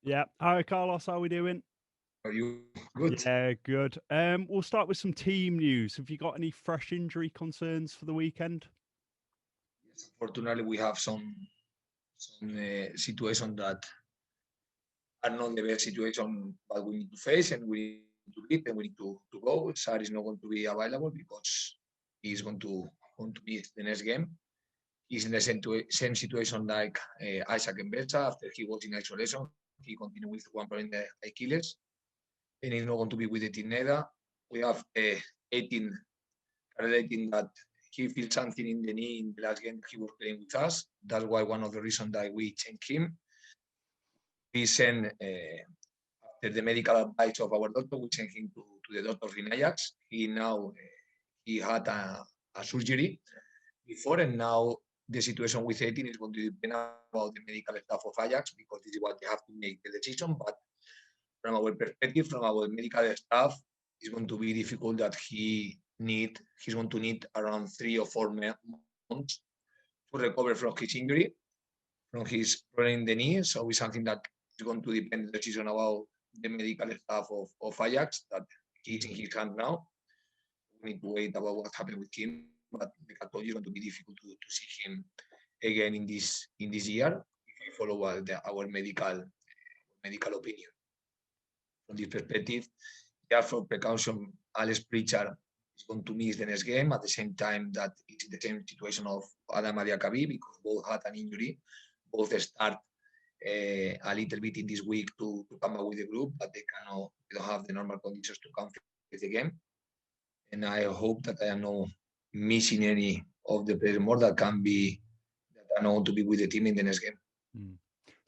Yeah. Hi, Carlos. How are we doing? Are you good? Yeah, good. We'll start with some team news. Have you got any fresh injury concerns for the weekend? Yes, unfortunately, we have some situation that are not the best situation, but we need to face and we need to beat and we need to go. Sar is not going to be available because he's going to be the next game. He's in the same situation like Isaac and Berta. After he was in isolation, he continued with one point in the Achilles, and he's not going to be with the team neither. We have 18 relating that he feels something in the knee in the last game he was playing with us. That's why one of the reasons that we changed him. We sent after the medical advice of our doctor, we sent him to the doctor in Ajax. He had a surgery before, and now the situation with 18 is going to depend about the medical staff of Ajax because this is what they have to make the decision. But from our perspective, from our medical staff, it's going to be difficult that he's going to need around 3 or 4 months to recover from his injury, from his problem in the knee. So it's something that is going to depend the decision about the medical staff of Ajax that he's in his hand now. We need to wait about what happened with him, but like I told you, it's going to be difficult to see him again in this year if we follow our medical opinion. From this perspective, just for precaution, Alex Pritchard is going to miss the next game at the same time that it's the same situation of Adam Adiakabi because both had an injury. Both start a little bit in this week to come up with the group, but they don't have the normal conditions to come with the game. And I hope that I am not missing any of the players more that are not to be with the team in the next game. Hmm.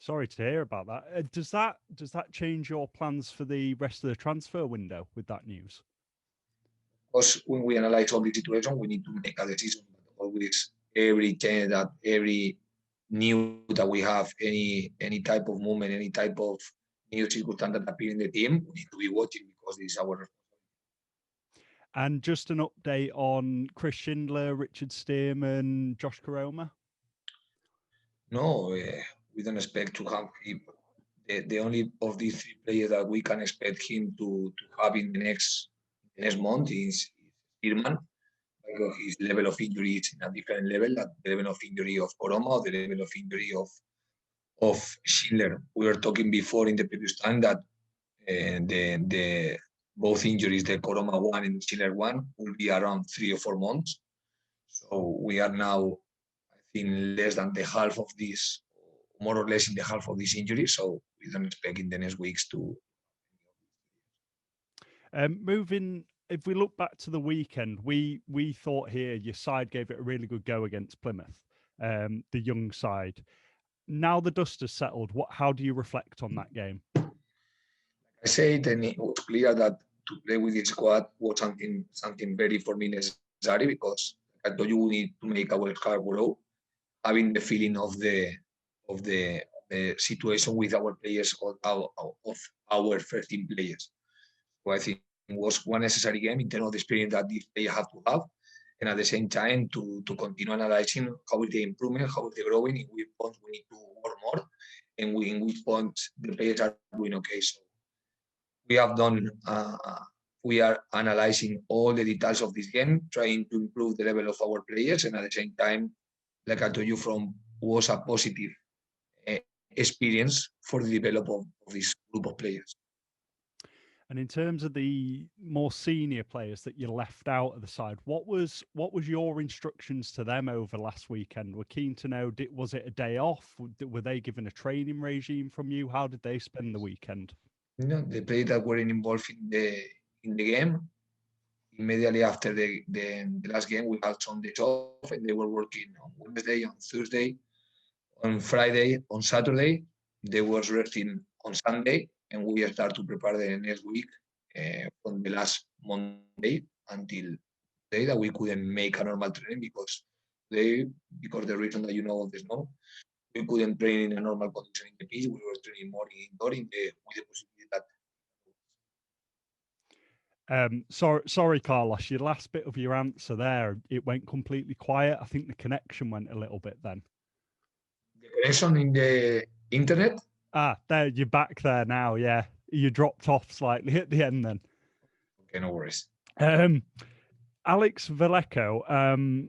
Sorry to hear about that. Does that change your plans for the rest of the transfer window with that news? Because when we analyze all the situation, we need to make a decision. But always, every change that every new that we have, any type of movement, any type of new circumstance that appear in the team, we need to be watching because this is our. And just an update on Chris Schindler, Richard Stearman, Josh Karoma. No, we don't expect to have him. The only of these three players that we can expect him to have in the next month is Spearman, because his level of injury is in a different level, that the level of injury of Koroma or the level of injury of Schindler. We were talking before in the previous time that the both injuries, the Koroma one and the Schindler one, will be around 3 or 4 months. So we are now, I think, less than the half of this, more or less in the half of this injury. So we don't expect in the next weeks to. Moving, if we look back to the weekend, we thought here your side gave it a really good go against Plymouth, the young side. Now the dust has settled. How do you reflect on that game? I say then it was clear that to play with this squad was something very for me necessary because I told you we need to make our car grow, having the feeling of the situation with our players of our first team players. So I think it was one necessary game in terms of the experience that these players have to have, and at the same time to continue analyzing how is the improvement, how is the growing, in which points we need to work more, and in which points the players are doing okay. So we have done. We are analyzing all the details of this game, trying to improve the level of our players, and at the same time, like I told you, from was a positive experience for the development of this group of players. And in terms of the more senior players that you left out of the side, what was your instructions to them over last weekend? We're keen to know. Was it a day off? Were they given a training regime from you? How did they spend the weekend? The players that were involved in the game immediately after the last game, we had some days off, and they were working on Wednesday, on Thursday, on Friday, on Saturday. They was resting on Sunday, and we start to prepare the next week from the last Monday until today that we couldn't make a normal training because the reason that you know of the snow, we couldn't train in a normal condition in the pitch. We were training more indoor with the possibility that. Sorry, Carlos. Your last bit of your answer there, it went completely quiet. I think the connection went a little bit then. The connection in the internet. There, you're back there now. Yeah, you dropped off slightly at the end then. Okay, no worries. Alex Vallejo,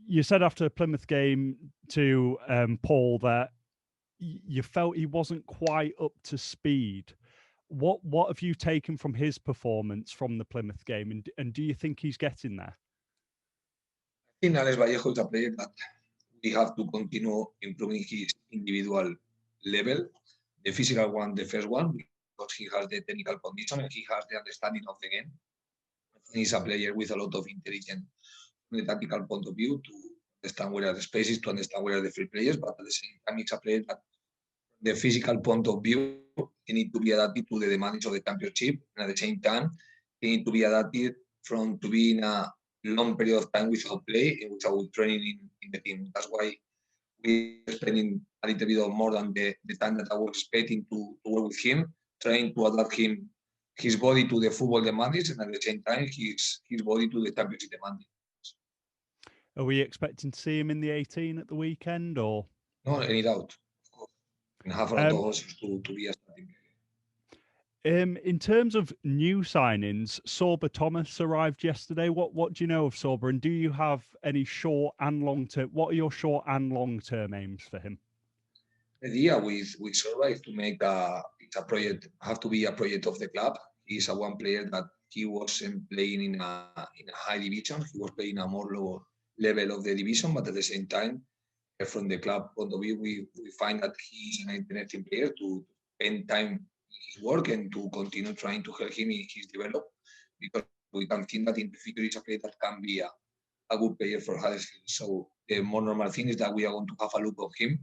you said after the Plymouth game to Paul that you felt he wasn't quite up to speed. What have you taken from his performance from the Plymouth game, and do you think he's getting there? I think Alex Vallejo is a player that we have to continue improving his individual level, the physical one, the first one, because he has the technical condition and he has the understanding of the game. I think he's a player with a lot of intelligence from the tactical point of view to understand where are the spaces, to understand where are the free players, but at the same time, it's a player that from the physical point of view, he needs to be adapted to the demands of the championship, and at the same time, he needs to be adapted from to be in a long period of time without play and without training in the team. That's why we're spending a little bit of more than the time that I was expecting to work with him, trying to adapt his body to the football demands and at the same time his body to the championship demands. Are we expecting to see him in the 18 at the weekend, or? No, any doubt. Of course. And have a lot of options to be a starting player. In terms of new signings, Sorba Thomas arrived yesterday. What do you know of Sorba, and do you have any short and long term? What are your short and long term aims for him? The idea with Sorba is to make it's a project. Have to be a project of the club. He's a one player that he wasn't playing in a high division. He was playing a more low level of the division, but at the same time, from the club point of view, we find that he's an interesting player to spend time his work and to continue trying to help him in his development, because we can think that in the future it's a player that can be a good player for Huddersfield. So the more normal thing is that we are going to have a look of him.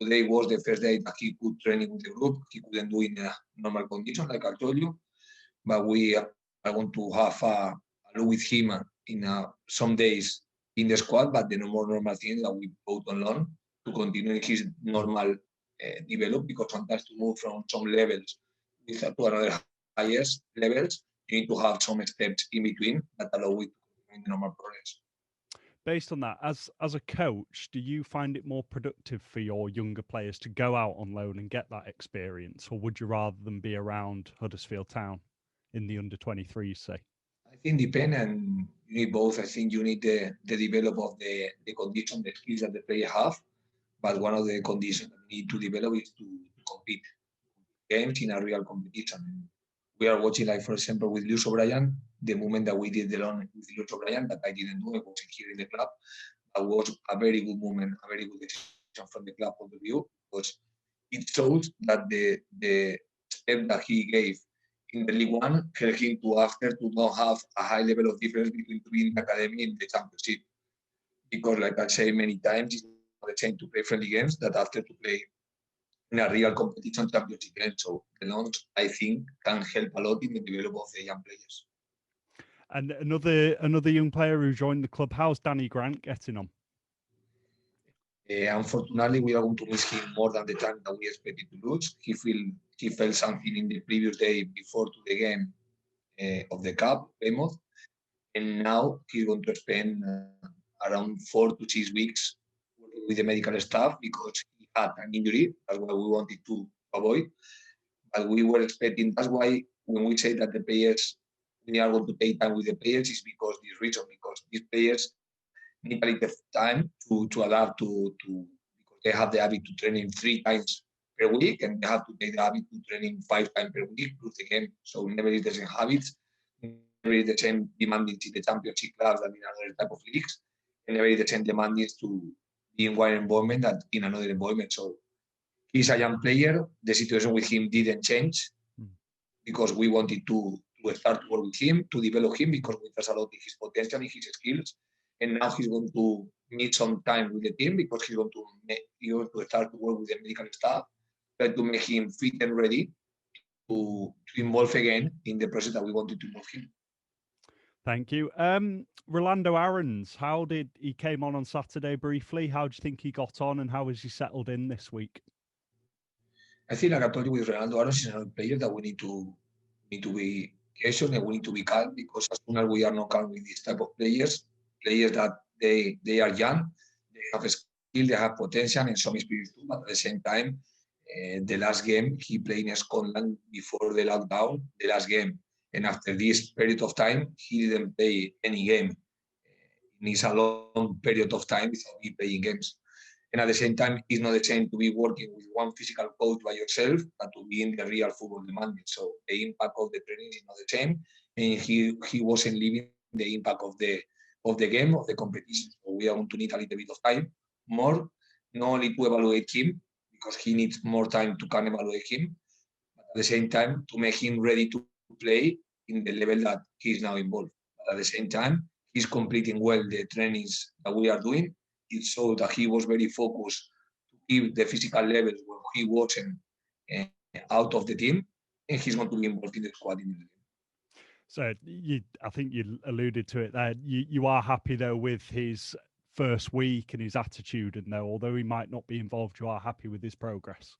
Today was the first day that he could train with the group. He couldn't do it in a normal condition, like I told you, but we are going to have a look with him in some days in the squad, but the more normal thing is that we go on loan to continue his normal develop, because sometimes to move from some levels to another highest levels, you need to have some steps in between that allow it to continue in the normal progress. Based on that, as a coach, do you find it more productive for your younger players to go out on loan and get that experience, or would you rather them be around Huddersfield Town in the under-23s, say? I think depend, and you need both. I think you need the develop of the condition, the skills that the player have, but one of the conditions that you need to develop is to compete games in a real competition. We are watching, like, for example, with Lewis O'Brien, the moment that we did the loan with Lewis O'Brien, that I didn't do, I wasn't here in the club. That was a very good moment, a very good decision from the club point of view, because it shows that the step that he gave in the League One helped him to after to not have a high level of difference between to be in the academy and the championship. Because, like I say many times, it's not the same to play friendly games that after to play in a real competition championship game. So the loans, I think, can help a lot in the development of the young players. And another young player who joined the club, how's Danny Grant getting on? Unfortunately, we are going to miss him more than the time that we expected to lose. He felt something in the previous day before to the game of the Cup, Plymouth, and now he's going to spend around 4 to 6 weeks working with the medical staff because he had an injury. That's what we wanted to avoid. But we were expecting. That's why when we say that the players, we are going to take time with the players, is because this reason, because these players need a little time to adapt to because they have the habit to training 3 times per week, and they have to take the habit to training 5 times per week plus the game. So never is the same habits, never is the same demanding in the championship clubs than in another type of leagues, and never is the same demanding to be in one environment than in another environment. So he's a young player. The situation with him didn't change because we wanted to start to work with him, to develop him, because we trust a lot in his potential, in his skills. And now he's going to need some time with the team because he's going to start to work with the medical staff, try to make him fit and ready to involve again in the process that we wanted to involve him. Thank you. Rolando Aarons, how did he came on Saturday briefly? How do you think he got on, and how has he settled in this week? I think, like I told you, with Rolando Aarons is another player that we need to be patient and we need to be calm, because as soon as we are not calm with this type of players that they are young, they have skill, they have potential and some experience too, but at the same time, the last game he played in Scotland before the lockdown, the last game. And after this period of time, he didn't play any game. It's a long period of time without me playing games. And at the same time, it's not the same to be working with one physical coach by yourself but to be in the real football demanding. So the impact of the training is not the same. And he wasn't living the impact of the game, of the competition. So we are going to need a little bit of time more, not only to evaluate him, because he needs more time to can evaluate him, but at the same time to make him ready to play in the level that he's now involved. But at the same time, he's completing well the trainings that we are doing. It showed that he was very focused to keep the physical levels when he wasn't out of the team, and he's going to be involved in the squad in the game. So I think you alluded to it there. You are happy though with his first week and his attitude, and though although he might not be involved, you are happy with his progress.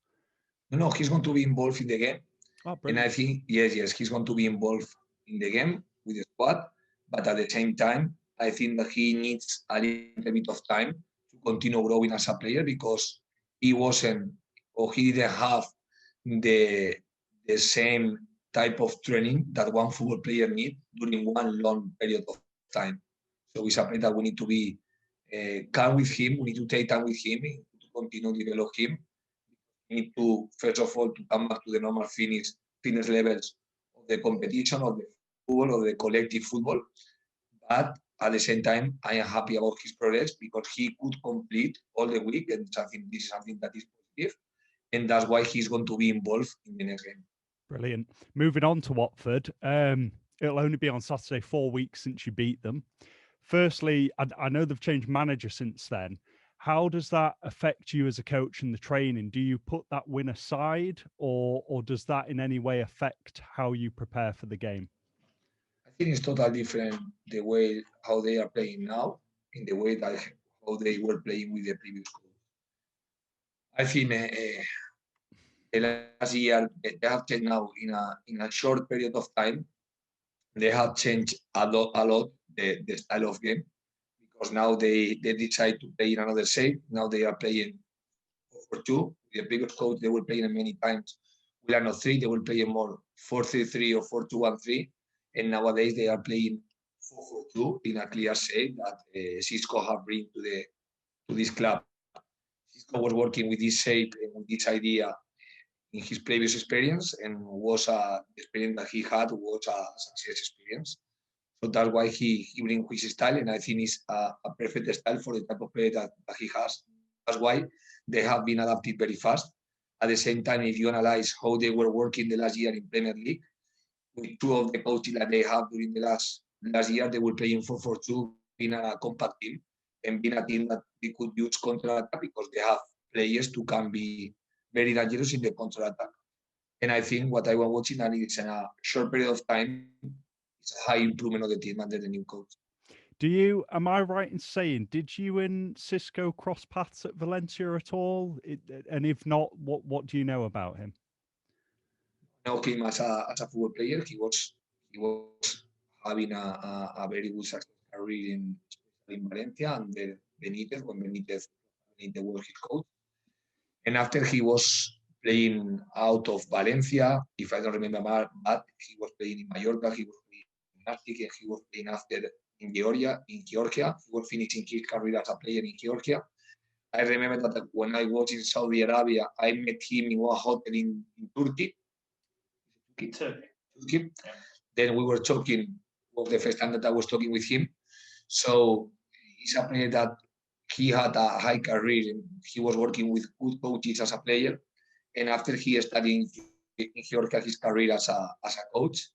No, he's going to be involved in the game. Oh, and I think yes, he's going to be involved in the game with the squad. But at the same time, I think that he needs a little bit of time to continue growing as a player, because he wasn't, or he didn't have the same type of training that one football player needs during one long period of time. So it's a player that we need to be calm with him. We need to take time with him to continue to develop him. We need to, first of all, to come back to the normal fitness levels of the competition, of the football, of the collective football. But at the same time, I am happy about his progress because he could complete all the week, and this is something that is positive, and that's why he's going to be involved in the next game. Brilliant. Moving on to Watford, it'll only be on Saturday, 4 weeks since you beat them. Firstly, I know they've changed manager since then. How does that affect you as a coach in the training? Do you put that win aside, or does that in any way affect how you prepare for the game? I think it's totally different the way how they are playing now in the way that how they were playing with the previous coach. I think the last year they have changed now in a short period of time. They have changed a lot the style of game, because now they decide to play in another shape. Now they are playing 4-4-2. The previous coach, they were playing many times with a 3. They were playing more 4-3-3 or 4-2-1-3. And nowadays they are playing 4-4-2 in a clear shape that Cisco have bring to this club. Cisco was working with this shape and with this idea in his previous experience, and was the experience that he had was a success experience. So that's why he brings his style, and I think it's a perfect style for the type of player that he has. That's why they have been adapted very fast. At the same time, if you analyze how they were working the last year in Premier League, with 2 of the coaches that they have during the last year, they were playing 4-4-2, being a compact team, and being a team that they could use counter-attack because they have players who can be very dangerous in the counter-attack. And I think what I was watching, and it's in a short period of time, it's a high improvement of the team under the new coach. Am I right in saying, did you and Cisco cross paths at Valencia at all? And if not, what do you know about him? I know him as a football player. He was having a very good success career in Valencia under Benitez, when Benitez was his coach. And after he was playing out of Valencia, if I don't remember bad, he was playing in Mallorca, he was playing in Nastic, and he was playing after in Georgia. He was finishing his career as a player in Georgia. I remember that when I was in Saudi Arabia, I met him in one hotel in Turkey. Turkey. Then we were talking, was the first time that I was talking with him. So he's a player that he had a high career, and he was working with good coaches as a player. And after he studied in Georgia his career as a coach,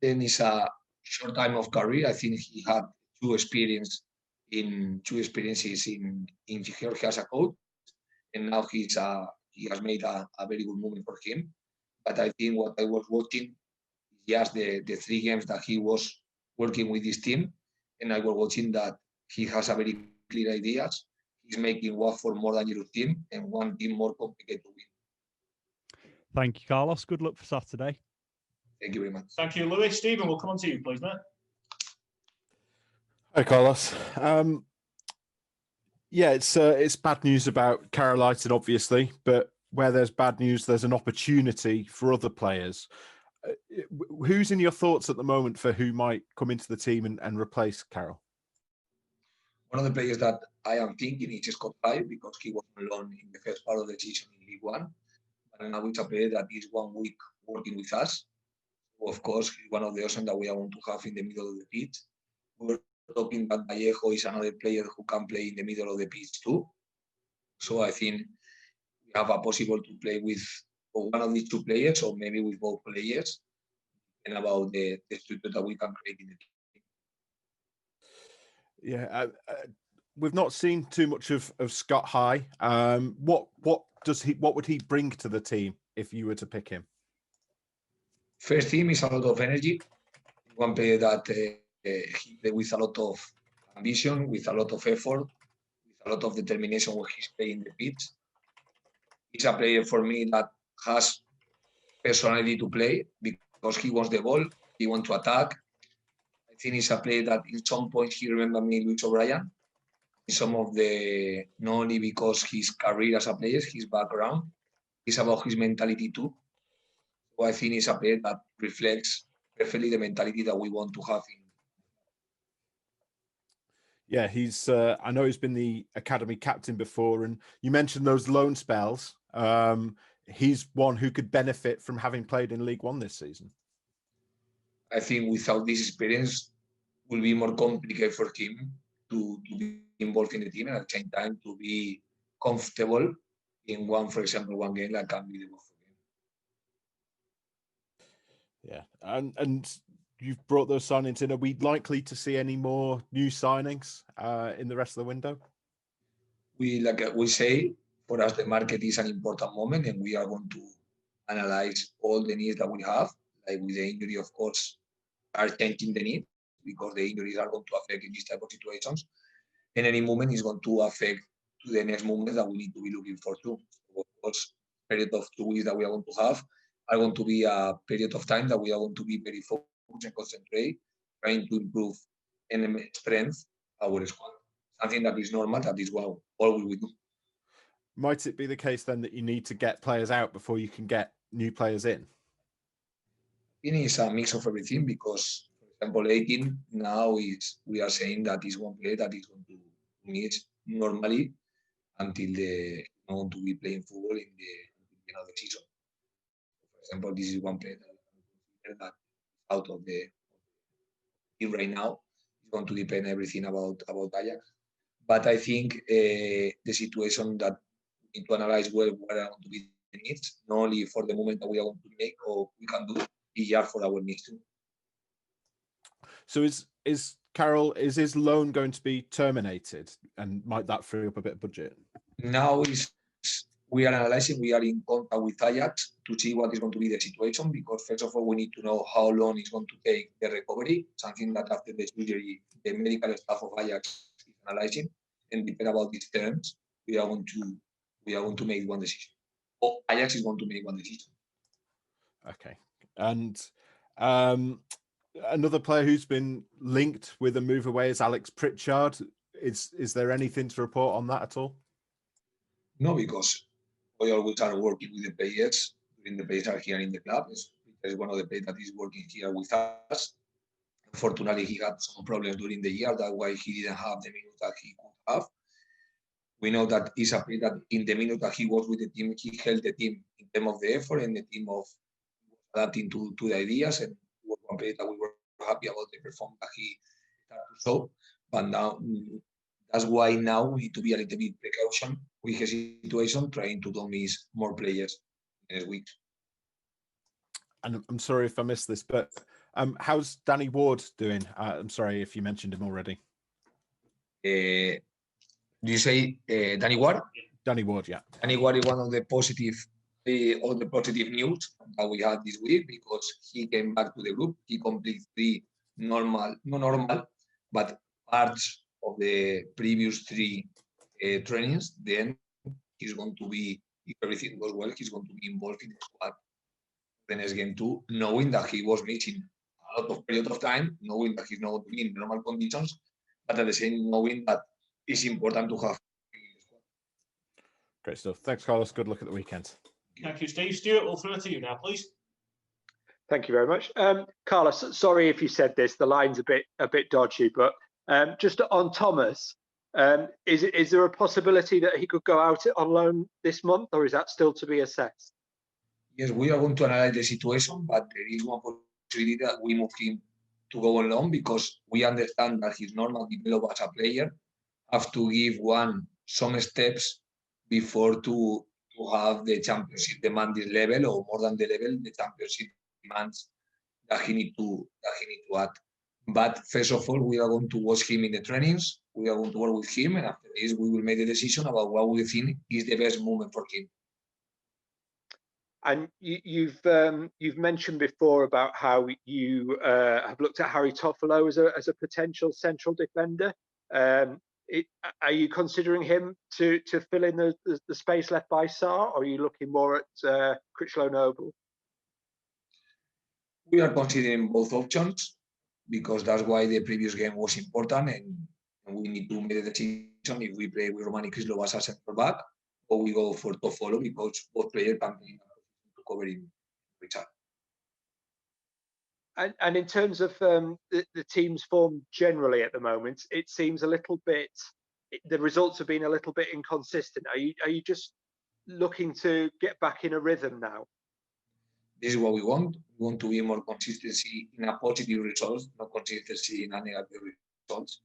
then it's a short time of career. I think he had two experiences in Georgia as a coach, and now he has made a very good movement for him. But I think what I was watching, just the 3 games that he was working with this team, and I was watching that he has a very clear ideas. He's making Watford more dangerous team and one team more complicated to win. Thank you, Carlos. Good luck for Saturday. Thank you very much. Thank you, Louis. Stephen, we'll come on to you, please, mate. Hi, Carlos. Yeah, it's bad news about Carolighton, obviously, but where there's bad news, there's an opportunity for other players. Who's in your thoughts at the moment for who might come into the team and replace Carroll? One of the players that I am thinking is Scott Pye, because he was on loan in the first part of the season in League One. But now it's a player that is 1 week working with us. So of course, he's one of the options that we are going to have in the middle of the pitch. We were talking that Vallejo is another player who can play in the middle of the pitch too. So I think we have a possible to play with one of these two players, or maybe with both players, and about the structure that we can create in the team. Yeah, we've not seen too much of Scott High. What would he bring to the team if you were to pick him? First thing is a lot of energy. One player that he plays with a lot of ambition, with a lot of effort, with a lot of determination when he's playing the pitch. He's a player for me that has personality to play because he wants the ball, he wants to attack. I think he's a player that in some points he remembers me, Luis O'Brien. Some of the, not only because his career as a player, his background, it's about his mentality too. So I think he's a player that reflects perfectly the mentality that we want to have in. Yeah, he's. I know he's been the academy captain before, and you mentioned those loan spells. He's one who could benefit from having played in League One this season. I think without this experience, it will be more complicated for him to be involved in the team, and at the same time to be comfortable in one, for example, one game that can be the most. Yeah, and you've brought those signings in. Are we likely to see any more new signings in the rest of the window? Like we say, for us the market is an important moment, and we are going to analyze all the needs that we have. Like with the injury, of course, are changing the need because the injuries are going to affect in this type of situations. And any movement is going to affect to the next movement that we need to be looking for too. So of course, period of 2 weeks that we are going to have are going to be a period of time that we are going to be very focused and concentrate, trying to improve and strength our squad. Something that is normal, that is what all we will do. Might it be the case then that you need to get players out before you can get new players in? It is a mix of everything because, for example, 18 now is we are saying that is one player that is going to miss normally until the going to be playing football in the end of the season. For example, this is one player that out of the team right now. It's going to depend everything about Ajax. But I think the situation that we need to analyze well what are going to be the needs, not only for the moment that we are going to make or we can do, is for our needs too. So is Carroll, is his loan going to be terminated, and might that free up a bit of budget? Now we are analyzing, we are in contact with Ajax to see what is going to be the situation, because first of all, we need to know how long it's going to take the recovery, something that after the surgery, the medical staff of Ajax is analyzing, and depending about these terms, we are going to make one decision. Or Ajax is going to make one decision. Okay. And another player who's been linked with a move away is Alex Pritchard. Is there anything to report on that at all? No, because we always are working with the players. The players are here in the club. There's one of the players that is working here with us. Unfortunately, he had some problems during the year. That's why he didn't have the minutes that he could have. We know that he's a player that in the minute that he was with the team, he held the team in terms of the effort and the team of adapting to the ideas, and was one player that we were happy about the performance that he started to show. But now, that's why now we need to be a little bit precaution with his situation, trying to don't miss more players next week. And I'm sorry if I missed this, but how's Danny Ward doing? I'm sorry if you mentioned him already. Do you say Danny Ward? Danny Ward, yeah. Danny Ward is one of the positive news that we had this week, because he came back to the group. He completed 3 not normal, but parts of the previous 3 trainings. Then he's going to be, if everything goes well, he's going to be involved in the squad the next game too, knowing that he was missing a lot of period of time, knowing that he's not going to be in normal conditions, but at the same knowing that it's important to have. Great stuff. Thanks, Carlos. Good luck at the weekend. Thank you, Steve. Stuart, we'll throw it to you now, please. Thank you very much. Carlos, sorry if you said this, the line's a bit dodgy, but just on Thomas, is there a possibility that he could go out on loan this month, or is that still to be assessed? Yes, we are going to analyze the situation, but there is one possibility that we move him to go on loan because we understand that his normal development as a player have to give some steps before to have the championship demand this level or more than the level the championship demands that he need to add. But first of all, we are going to watch him in the trainings. We are going to work with him, and after this, we will make a decision about what we think is the best movement for him. And you've mentioned before about how you have looked at Harry Toffolo as a potential central defender. Are you considering him to fill in the space left by Sarr, or are you looking more at Critchlow Noble? We are considering both options because that's why the previous game was important, and we need to make a decision if we play with Romani Critchlow as a centre back or we go for Toffolo because both players can play to cover in Richard. And in terms of the team's form generally at the moment, it seems a little bit. The results have been a little bit inconsistent. Are you just looking to get back in a rhythm now? This is what we want. We want to be more consistency in a positive results, not consistency in a negative results.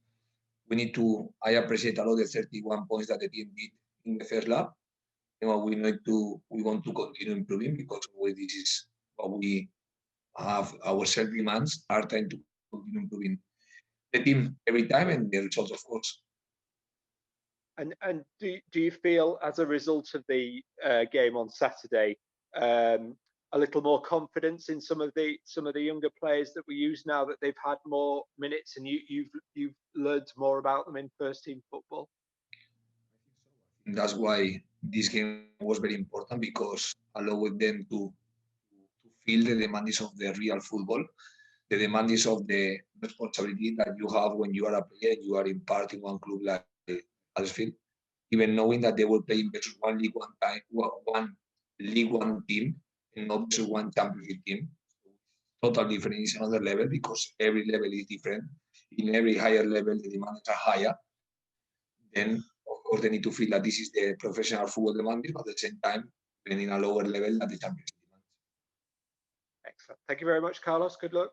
We need to. I appreciate a lot the 31 points that the team did in the first lap. You know, we want to continue improving because this is what we have. Our self-demands are trying to continue improving the team every time and the results, of course. And do you feel, as a result of the game on Saturday, a little more confidence in some of the younger players that we use now that they've had more minutes and you've learned more about them in first team football? That's why this game was very important because allowed them to feel the demands of the real football, the demands of the responsibility that you have when you are a player and you are in part in one club like Huddersfield, even knowing that they were playing versus one League One team and not versus one Championship team. Total different is another level because every level is different. In every higher level, the demands are higher. Then, of course, they need to feel that this is the professional football demands, but at the same time, playing in a lower level at the Championship demands. Excellent. Thank you very much, Carlos. Good luck.